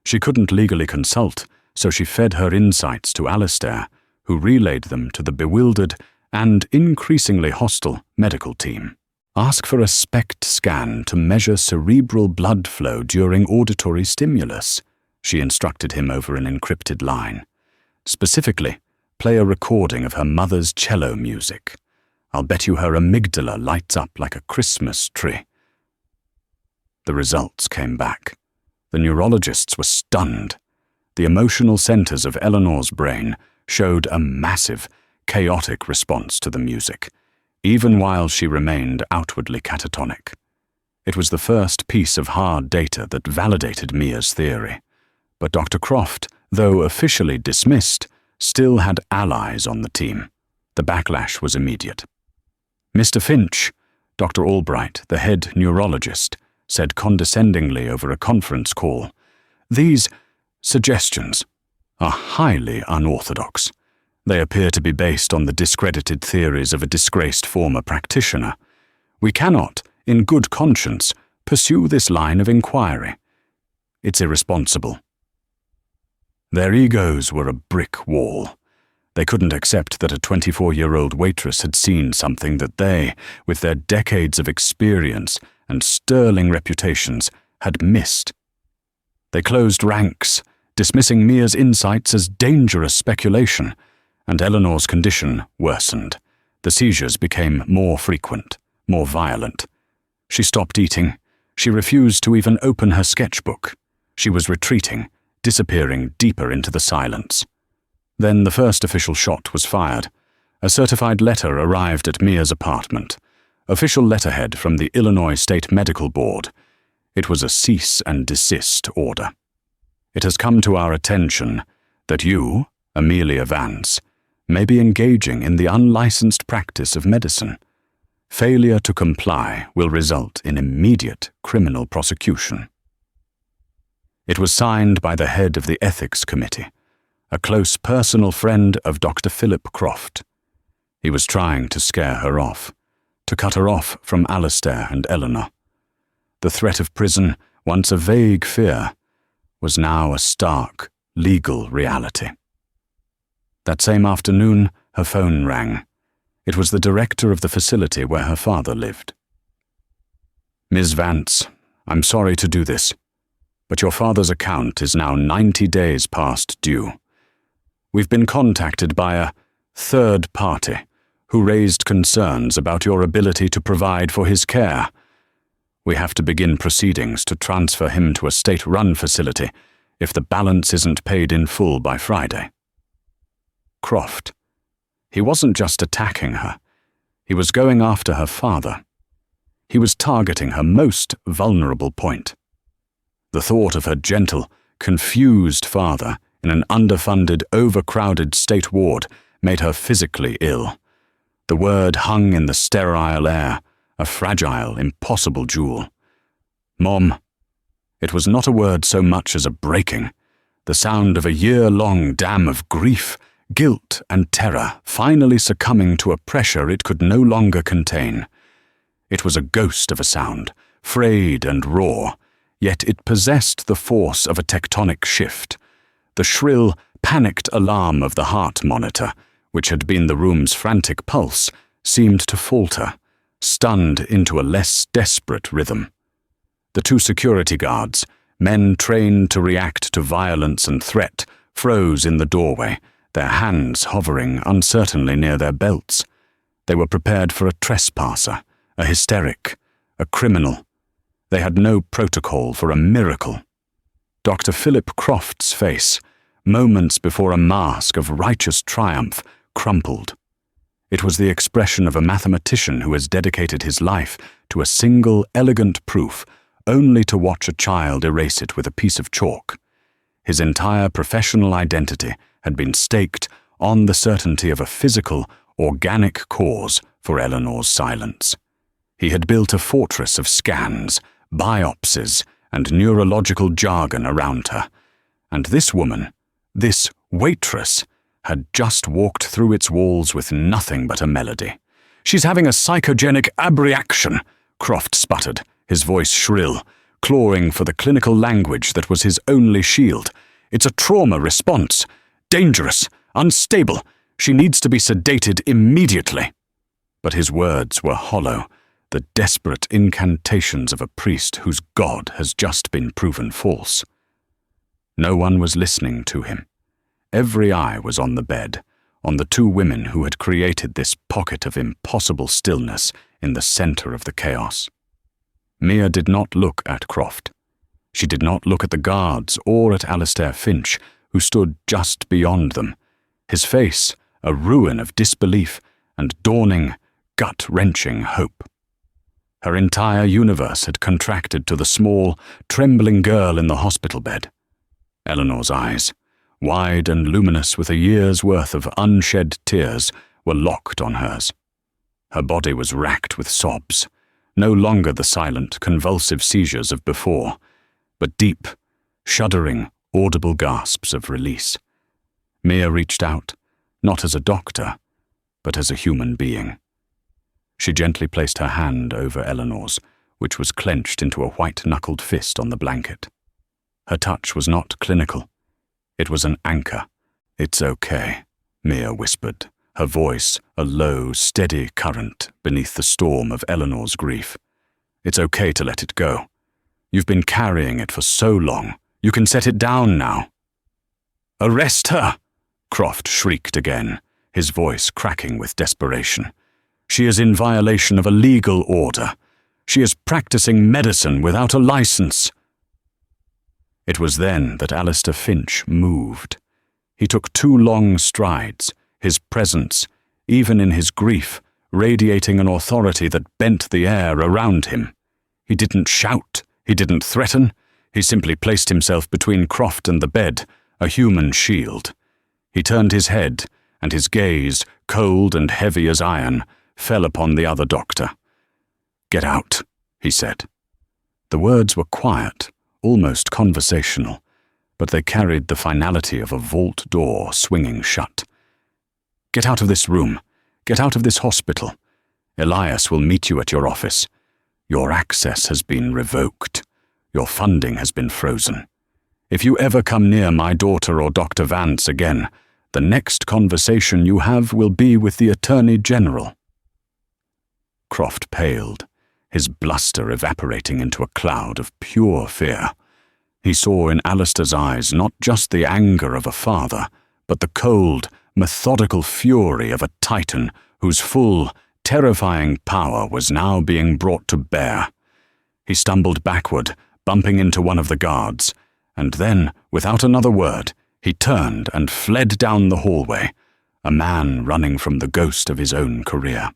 She couldn't legally consult, so she fed her insights to Alistair, who relayed them to the bewildered and increasingly hostile medical team. "Ask for a SPECT scan to measure cerebral blood flow during auditory stimulus," she instructed him over an encrypted line. "Specifically, play a recording of her mother's cello music. I'll bet you her amygdala lights up like a Christmas tree." The results came back. The neurologists were stunned. The emotional centers of Eleanor's brain showed a massive, chaotic response to the music, even while she remained outwardly catatonic. It was the first piece of hard data that validated Mia's theory. But Dr. Croft, though officially dismissed, still had allies on the team. The backlash was immediate. "Mr. Finch," Dr. Albright, the head neurologist, said condescendingly over a conference call, "these suggestions are highly unorthodox. They appear to be based on the discredited theories of a disgraced former practitioner. We cannot, in good conscience, pursue this line of inquiry. It's irresponsible." Their egos were a brick wall. They couldn't accept that a 24-year-old waitress had seen something that they, with their decades of experience and sterling reputations, had missed. They closed ranks, dismissing Mia's insights as dangerous speculation, and Eleanor's condition worsened. The seizures became more frequent, more violent. She stopped eating. She refused to even open her sketchbook. She was retreating, disappearing deeper into the silence. Then the first official shot was fired. A certified letter arrived at Mia's apartment. Official letterhead from the Illinois State Medical Board. It was a cease and desist order. "It has come to our attention that you, Amelia Vance, may be engaging in the unlicensed practice of medicine. Failure to comply will result in immediate criminal prosecution." It was signed by the head of the Ethics Committee, a close personal friend of Dr. Philip Croft. He was trying to scare her off, to cut her off from Alistair and Eleanor. The threat of prison, once a vague fear, was now a stark, legal reality. That same afternoon, her phone rang. It was the director of the facility where her father lived. "Ms. Vance, I'm sorry to do this, but your father's account is now 90 days past due. We've been contacted by a third party who raised concerns about your ability to provide for his care. We have to begin proceedings to transfer him to a state-run facility if the balance isn't paid in full by Friday." Croft. He wasn't just attacking her. He was going after her father. He was targeting her most vulnerable point. The thought of her gentle, confused father in an underfunded, overcrowded state ward made her physically ill. The word hung in the sterile air, a fragile, impossible jewel. Mom. It was not a word so much as a breaking, the sound of a year-long dam of grief, guilt and terror finally succumbing to a pressure it could no longer contain. It was a ghost of a sound, frayed and raw, yet it possessed the force of a tectonic shift. The shrill, panicked alarm of the heart monitor, which had been the room's frantic pulse, seemed to falter, stunned into a less desperate rhythm. The two security guards, men trained to react to violence and threat, froze in the doorway, their hands hovering uncertainly near their belts. They were prepared for a trespasser, a hysteric, a criminal. They had no protocol for a miracle. Dr. Philip Croft's face, moments before a mask of righteous triumph, crumpled. It was the expression of a mathematician who has dedicated his life to a single elegant proof, only to watch a child erase it with a piece of chalk. His entire professional identity had been staked on the certainty of a physical, organic cause for Eleanor's silence. He had built a fortress of scans, biopsies, and neurological jargon around her. And this woman, this waitress, had just walked through its walls with nothing but a melody. "She's having a psychogenic abreaction," Croft sputtered, his voice shrill, clawing for the clinical language that was his only shield. "It's a trauma response. Dangerous, unstable. She needs to be sedated immediately." But his words were hollow, the desperate incantations of a priest whose God has just been proven false. No one was listening to him. Every eye was on the bed, on the two women who had created this pocket of impossible stillness in the center of the chaos. Mia did not look at Croft. She did not look at the guards or at Alistair Finch, who stood just beyond them, his face a ruin of disbelief and dawning, gut-wrenching hope. Her entire universe had contracted to the small, trembling girl in the hospital bed. Eleanor's eyes, wide and luminous with a year's worth of unshed tears, were locked on hers. Her body was racked with sobs, no longer the silent, convulsive seizures of before, but deep, shuddering, audible gasps of release. Mia reached out, not as a doctor, but as a human being. She gently placed her hand over Eleanor's, which was clenched into a white-knuckled fist on the blanket. Her touch was not clinical. It was an anchor. "It's okay," Mia whispered, her voice a low, steady current beneath the storm of Eleanor's grief. "It's okay to let it go. You've been carrying it for so long. You can set it down now." "Arrest her!" Croft shrieked again, his voice cracking with desperation. "She is in violation of a legal order. She is practicing medicine without a license." It was then that Alistair Finch moved. He took 2 long strides, his presence, even in his grief, radiating an authority that bent the air around him. He didn't shout, he didn't threaten, he simply placed himself between Croft and the bed, a human shield. He turned his head, and his gaze, cold and heavy as iron, fell upon the other doctor. "Get out," he said. The words were quiet, almost conversational, but they carried the finality of a vault door swinging shut. "Get out of this room. Get out of this hospital. Elias will meet you at your office. Your access has been revoked. Your funding has been frozen. If you ever come near my daughter or Dr. Vance again, The next conversation you have will be with the Attorney General." Croft paled, his bluster evaporating into a cloud of pure fear. He saw in Alistair's eyes not just the anger of a father, but the cold, methodical fury of a titan whose full, terrifying power was now being brought to bear. He stumbled backward, bumping into one of the guards, and then, without another word, he turned and fled down the hallway, a man running from the ghost of his own career.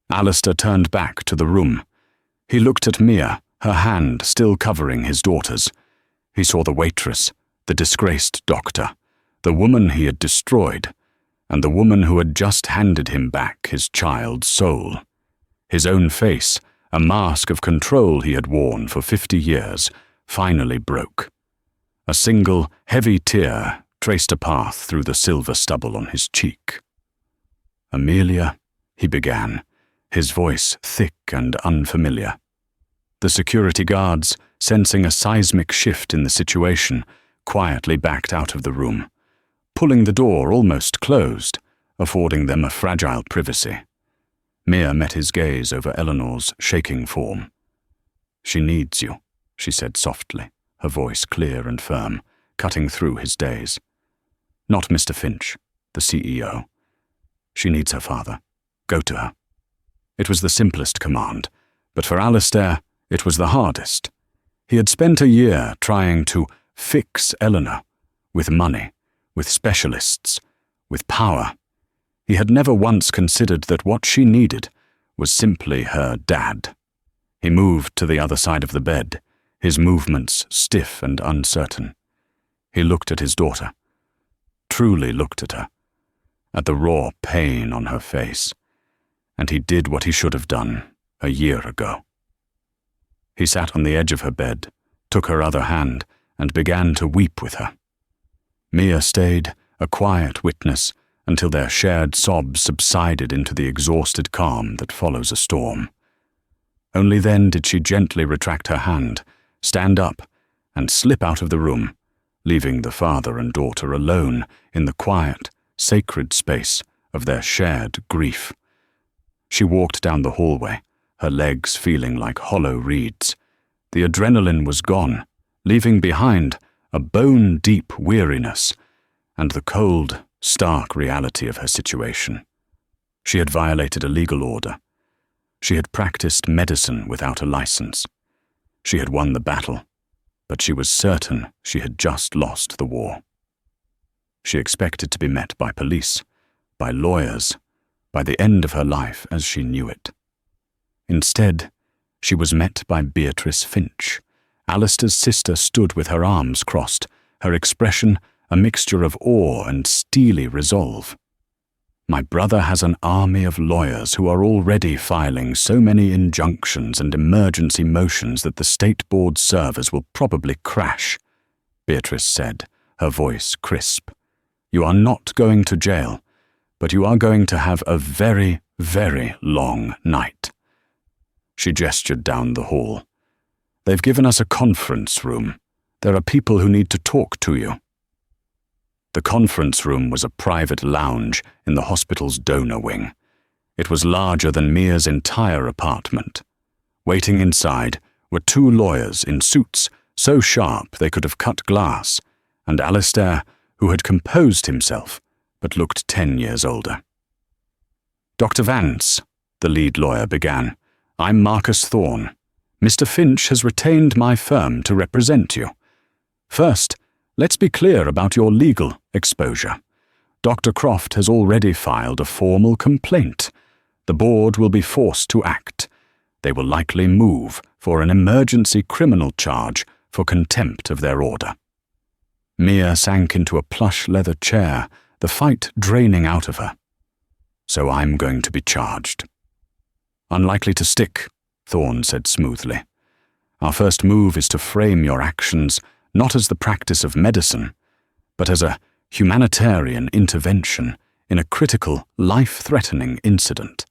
Alistair turned back to the room. He looked at Mia, her hand still covering his daughter's. He saw the waitress, the disgraced doctor, the woman he had destroyed, and the woman who had just handed him back his child's soul. His own face, a mask of control he had worn for 50 years, finally broke. A single, heavy tear traced a path through the silver stubble on his cheek. "Amelia," he began, his voice thick and unfamiliar. The security guards, sensing a seismic shift in the situation, quietly backed out of the room, pulling the door almost closed, affording them a fragile privacy. Mia met his gaze over Eleanor's shaking form. "She needs you," she said softly, her voice clear and firm, cutting through his daze. "Not Mr. Finch, the CEO. She needs her father. Go to her." It was the simplest command, but for Alistair, it was the hardest. He had spent a year trying to fix Eleanor, with money, with specialists, with power. He had never once considered that what she needed was simply her dad. He moved to the other side of the bed, his movements stiff and uncertain. He looked at his daughter, truly looked at her, at the raw pain on her face, and he did what he should have done a year ago. He sat on the edge of her bed, took her other hand, and began to weep with her. Mia stayed, a quiet witness, until their shared sobs subsided into the exhausted calm that follows a storm. Only then did she gently retract her hand, stand up, and slip out of the room, leaving the father and daughter alone in the quiet, sacred space of their shared grief. She walked down the hallway, her legs feeling like hollow reeds. The adrenaline was gone, leaving behind a bone-deep weariness and the cold, stark reality of her situation. She had violated a legal order. She had practiced medicine without a license. She had won the battle, but she was certain she had just lost the war. She expected to be met by police, by lawyers, by the end of her life as she knew it. Instead, she was met by Beatrice Finch. Alistair's sister stood with her arms crossed, her expression a mixture of awe and steely resolve. "My brother has an army of lawyers who are already filing so many injunctions and emergency motions that the state board servers will probably crash," Beatrice said, her voice crisp. "You are not going to jail, but you are going to have a very, very long night." She gestured down the hall. "They've given us a conference room. There are people who need to talk to you." The conference room was a private lounge in the hospital's donor wing. It was larger than Mia's entire apartment. Waiting inside were two lawyers in suits so sharp they could have cut glass, and Alistair, who had composed himself but looked 10 years older. "Dr. Vance," the lead lawyer began, "I'm Marcus Thorne. Mr. Finch has retained my firm to represent you. First, let's be clear about your legal exposure. Dr. Croft has already filed a formal complaint. The board will be forced to act. They will likely move for an emergency criminal charge for contempt of their order." Mia sank into a plush leather chair, the fight draining out of her. "So I'm going to be charged." "Unlikely to stick," Thorne said smoothly. "Our first move is to frame your actions not as the practice of medicine, but as a humanitarian intervention in a critical, life-threatening incident,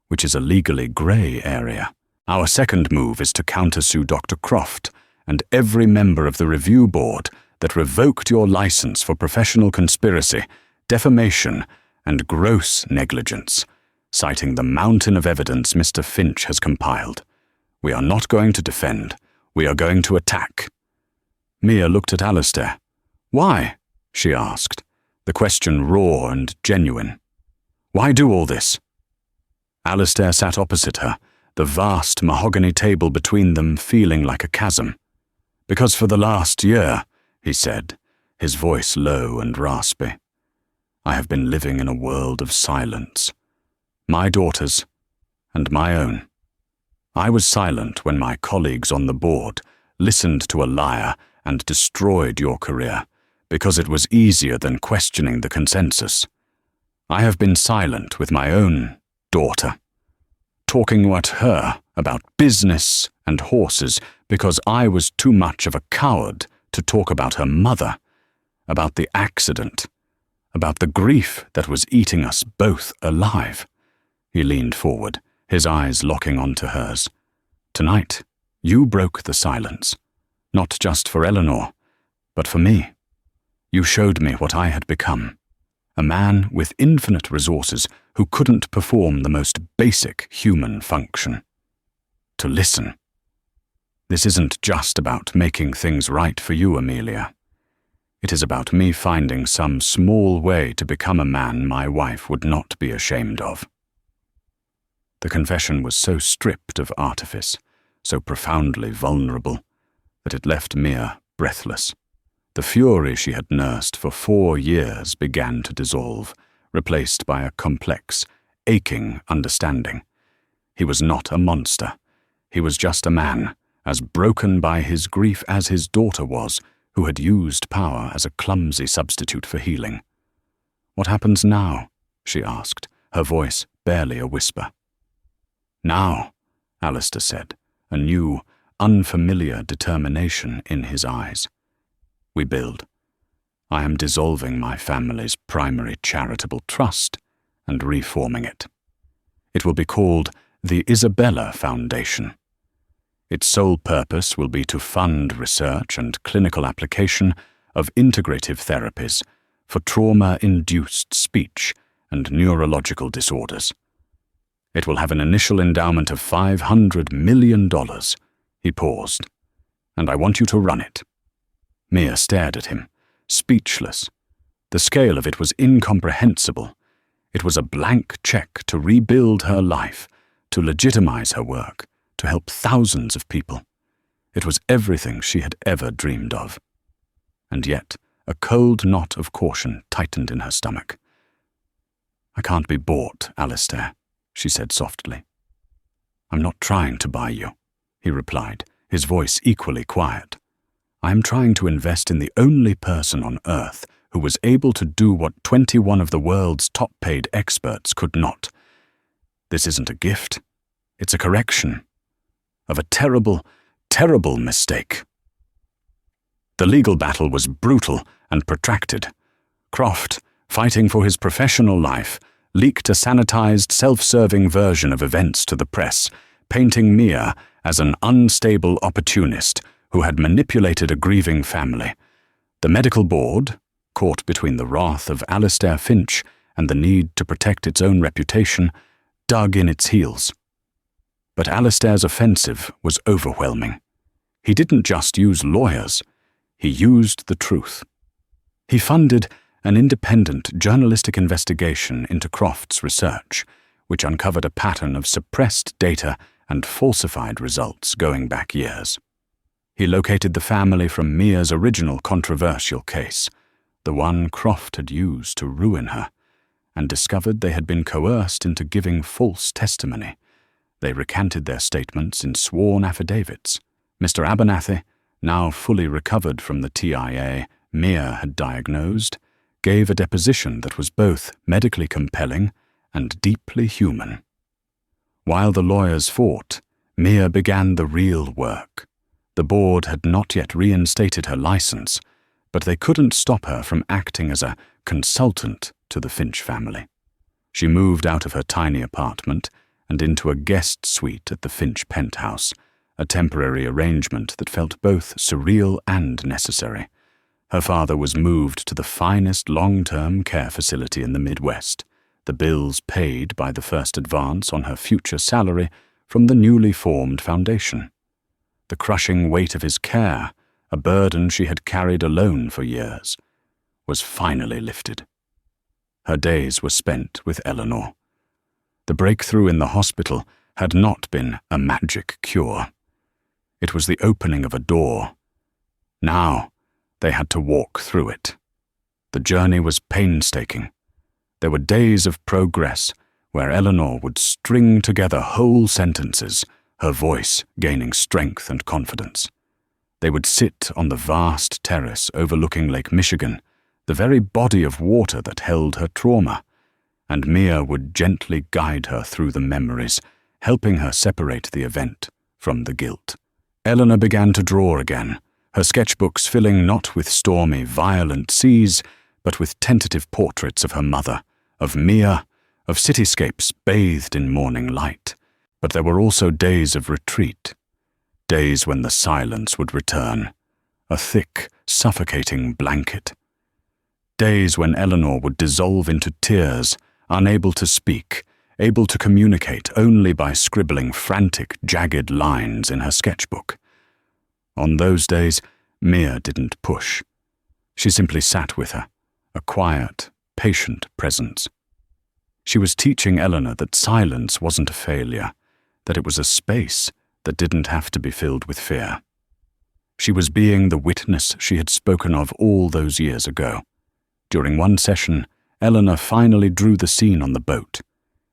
which is a legally grey area. Our second move is to countersue Dr. Croft and every member of the review board that revoked your license for professional conspiracy, defamation, and gross negligence, citing the mountain of evidence Mr. Finch has compiled. We are not going to defend. We are going to attack." Mia looked at Alistair. "Why?" she asked, the question raw and genuine. "Why do all this?" Alistair sat opposite her, the vast mahogany table between them feeling like a chasm. "Because for the last year," he said, his voice low and raspy, "I have been living in a world of silence. My daughter's and my own. I was silent when my colleagues on the board listened to a liar and destroyed your career because it was easier than questioning the consensus. I have been silent with my own daughter, talking at her about business and horses because I was too much of a coward to talk about her mother, about the accident, about the grief that was eating us both alive." He leaned forward, his eyes locking onto hers. "Tonight, you broke the silence, not just for Eleanor, but for me. You showed me what I had become, a man with infinite resources who couldn't perform the most basic human function. To listen. This isn't just about making things right for you, Amelia. It is about me finding some small way to become a man my wife would not be ashamed of." The confession was so stripped of artifice, so profoundly vulnerable, that it left Mia breathless. The fury she had nursed for 4 years began to dissolve, replaced by a complex, aching understanding. He was not a monster. He was just a man, as broken by his grief as his daughter was, who had used power as a clumsy substitute for healing. "What happens now?" she asked, her voice barely a whisper. "Now," Alistair said, a new, unfamiliar determination in his eyes. "We build. I am dissolving my family's primary charitable trust and reforming it. It will be called the Isabella Foundation. Its sole purpose will be to fund research and clinical application of integrative therapies for trauma-induced speech and neurological disorders. It will have an initial endowment of $500 million. He paused. "And I want you to run it." Mia stared at him, speechless. The scale of it was incomprehensible. It was a blank check to rebuild her life, to legitimize her work, to help thousands of people. It was everything she had ever dreamed of. And yet, a cold knot of caution tightened in her stomach. "I can't be bought, Alistair," she said softly. "I'm not trying to buy you," he replied, his voice equally quiet. "I am trying to invest in the only person on Earth who was able to do what 21 of the world's top-paid experts could not. This isn't a gift. It's a correction of a terrible, terrible mistake." The legal battle was brutal and protracted. Croft, fighting for his professional life, leaked a sanitized, self-serving version of events to the press, painting Mia as an unstable opportunist who had manipulated a grieving family. The medical board, caught between the wrath of Alistair Finch and the need to protect its own reputation, dug in its heels. But Alistair's offensive was overwhelming. He didn't just use lawyers, he used the truth. He funded an independent journalistic investigation into Croft's research, which uncovered a pattern of suppressed data and falsified results going back years. He located the family from Mia's original controversial case, the one Croft had used to ruin her, and discovered they had been coerced into giving false testimony. They recanted their statements in sworn affidavits. Mr. Abernathy, now fully recovered from the TIA Mia had diagnosed, gave a deposition that was both medically compelling and deeply human. While the lawyers fought, Mia began the real work. The board had not yet reinstated her license, but they couldn't stop her from acting as a consultant to the Finch family. She moved out of her tiny apartment and into a guest suite at the Finch penthouse, a temporary arrangement that felt both surreal and necessary. Her father was moved to the finest long-term care facility in the Midwest, the bills paid by the first advance on her future salary from the newly formed foundation. The crushing weight of his care, a burden she had carried alone for years, was finally lifted. Her days were spent with Eleanor. The breakthrough in the hospital had not been a magic cure. It was the opening of a door. Now, they had to walk through it. The journey was painstaking. There were days of progress where Eleanor would string together whole sentences, her voice gaining strength and confidence. They would sit on the vast terrace overlooking Lake Michigan, the very body of water that held her trauma, and Mia would gently guide her through the memories, helping her separate the event from the guilt. Eleanor began to draw again, her sketchbooks filling not with stormy, violent seas, but with tentative portraits of her mother, of Mia, of cityscapes bathed in morning light. But there were also days of retreat, days when the silence would return, a thick, suffocating blanket. Days when Eleanor would dissolve into tears, unable to speak, able to communicate only by scribbling frantic, jagged lines in her sketchbook. On those days, Mia didn't push. She simply sat with her, a quiet, patient presence. She was teaching Eleanor that silence wasn't a failure, that it was a space that didn't have to be filled with fear. She was being the witness she had spoken of all those years ago. During one session, Eleanor finally drew the scene on the boat.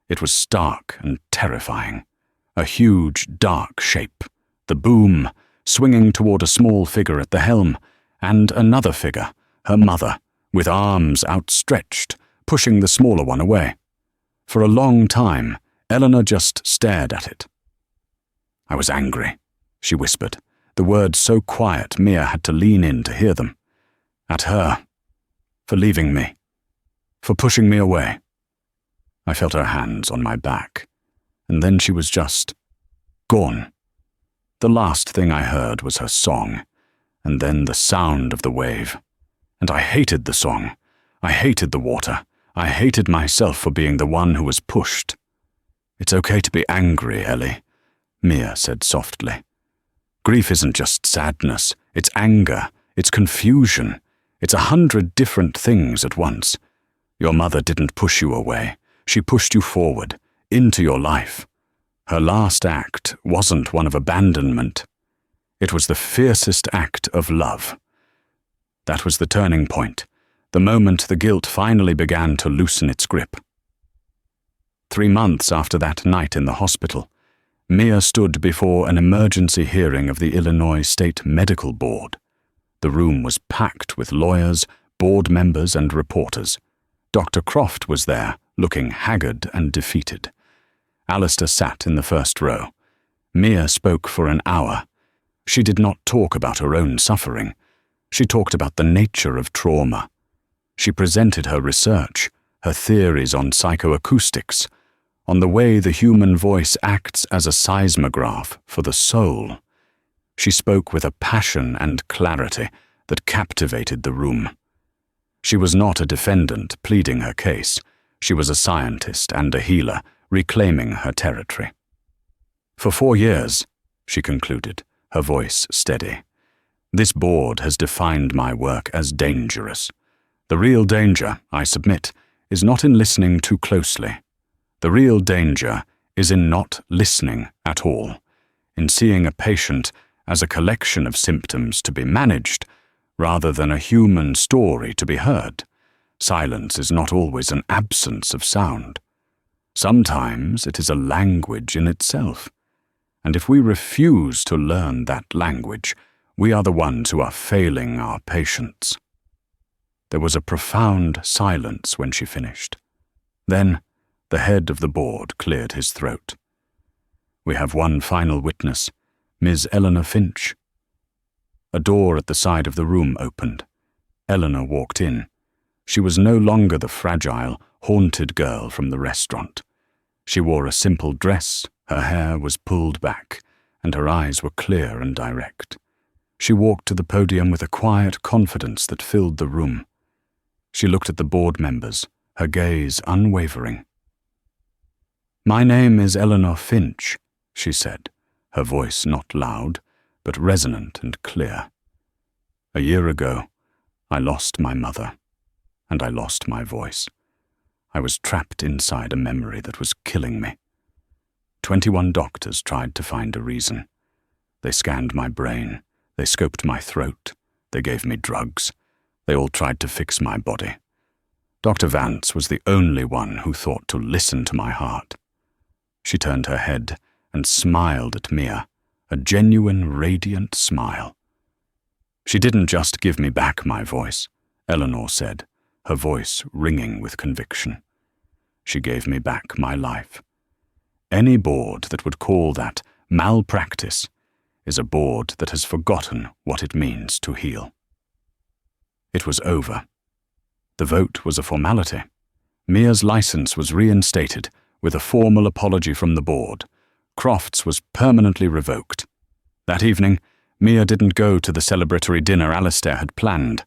It was stark and terrifying. A huge, dark shape, the boom, swinging toward a small figure at the helm, and another figure, her mother, with arms outstretched, pushing the smaller one away. For a long time, Eleanor just stared at it. "I was angry," she whispered, the words so quiet Mia had to lean in to hear them. "At her, for leaving me, for pushing me away." I felt her hands on my back, and then she was just gone. The last thing I heard was her song, and then the sound of the wave. And I hated the song. I hated the water. I hated myself for being the one who was pushed. "It's okay to be angry, Ellie," Mia said softly. "Grief isn't just sadness. It's anger. It's confusion. It's 100 different things at once. Your mother didn't push you away. She pushed you forward, into your life. Her last act wasn't one of abandonment. It was the fiercest act of love. That was the turning point, the moment the guilt finally began to loosen its grip. 3 months after that night in the hospital, Mia stood before an emergency hearing of the Illinois State Medical Board. The room was packed with lawyers, board members, and reporters. Dr. Croft was there, looking haggard and defeated. Alistair sat in the first row. Mia spoke for an hour. She did not talk about her own suffering. She talked about the nature of trauma. She presented her research, her theories on psychoacoustics, on the way the human voice acts as a seismograph for the soul. She spoke with a passion and clarity that captivated the room. She was not a defendant pleading her case. She was a scientist and a healer, reclaiming her territory. "For 4 years," she concluded, her voice steady, "this board has defined my work as dangerous. The real danger, I submit, is not in listening too closely. The real danger is in not listening at all, in seeing a patient as a collection of symptoms to be managed, rather than a human story to be heard. Silence is not always an absence of sound. Sometimes it is a language in itself. And if we refuse to learn that language, we are the ones who are failing our patients." There was a profound silence when she finished. Then, the head of the board cleared his throat. "We have one final witness, Ms. Eleanor Finch." A door at the side of the room opened. Eleanor walked in. She was no longer the fragile, haunted girl from the restaurant. She wore a simple dress, her hair was pulled back, and her eyes were clear and direct. She walked to the podium with a quiet confidence that filled the room. She looked at the board members, her gaze unwavering. "My name is Eleanor Finch," she said, her voice not loud, but resonant and clear. "A year ago, I lost my mother, and I lost my voice. I was trapped inside a memory that was killing me. 21 doctors tried to find a reason. They scanned my brain, they scoped my throat, they gave me drugs. They all tried to fix my body. Dr. Vance was the only one who thought to listen to my heart." She turned her head and smiled at Mia, a genuine, radiant smile. "She didn't just give me back my voice," Eleanor said, her voice ringing with conviction. "She gave me back my life. Any board that would call that malpractice is a board that has forgotten what it means to heal." It was over. The vote was a formality. Mia's license was reinstated with a formal apology from the board. Crofts was permanently revoked. That evening, Mia didn't go to the celebratory dinner Alistair had planned.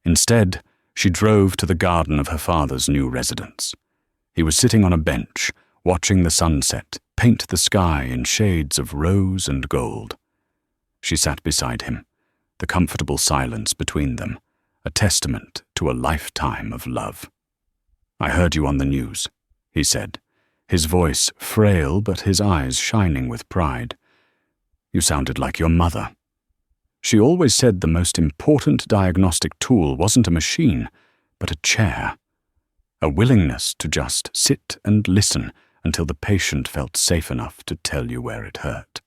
Instead, she drove to the garden of her father's new residence. He was sitting on a bench, watching the sunset paint the sky in shades of rose and gold. She sat beside him, the comfortable silence between them, a testament to a lifetime of love. "I heard you on the news," he said, his voice frail but his eyes shining with pride. "You sounded like your mother." She always said the most important diagnostic tool wasn't a machine, but a chair. A willingness to just sit and listen until the patient felt safe enough to tell you where it hurt.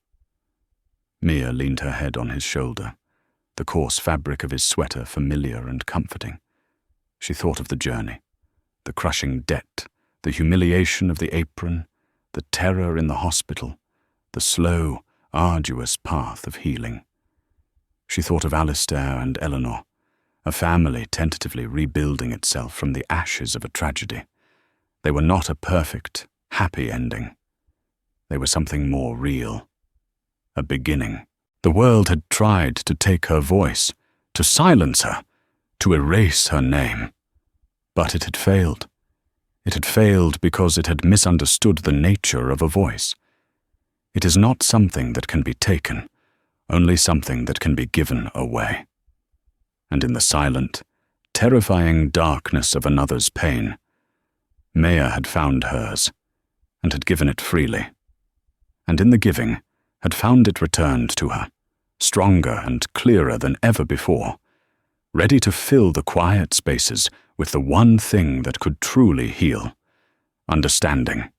Mia leaned her head on his shoulder, the coarse fabric of his sweater familiar and comforting. She thought of the journey, the crushing debt, the humiliation of the apron, the terror in the hospital, the slow, arduous path of healing. She thought of Alistair and Eleanor, a family tentatively rebuilding itself from the ashes of a tragedy. They were not a perfect, happy ending. They were something more real. A beginning. The world had tried to take her voice, to silence her, to erase her name. But it had failed. It had failed because it had misunderstood the nature of a voice. It is not something that can be taken, only something that can be given away. And in the silent, terrifying darkness of another's pain, Maya had found hers, and had given it freely. And in the giving, had found it returned to her, stronger and clearer than ever before, ready to fill the quiet spaces with the one thing that could truly heal: understanding.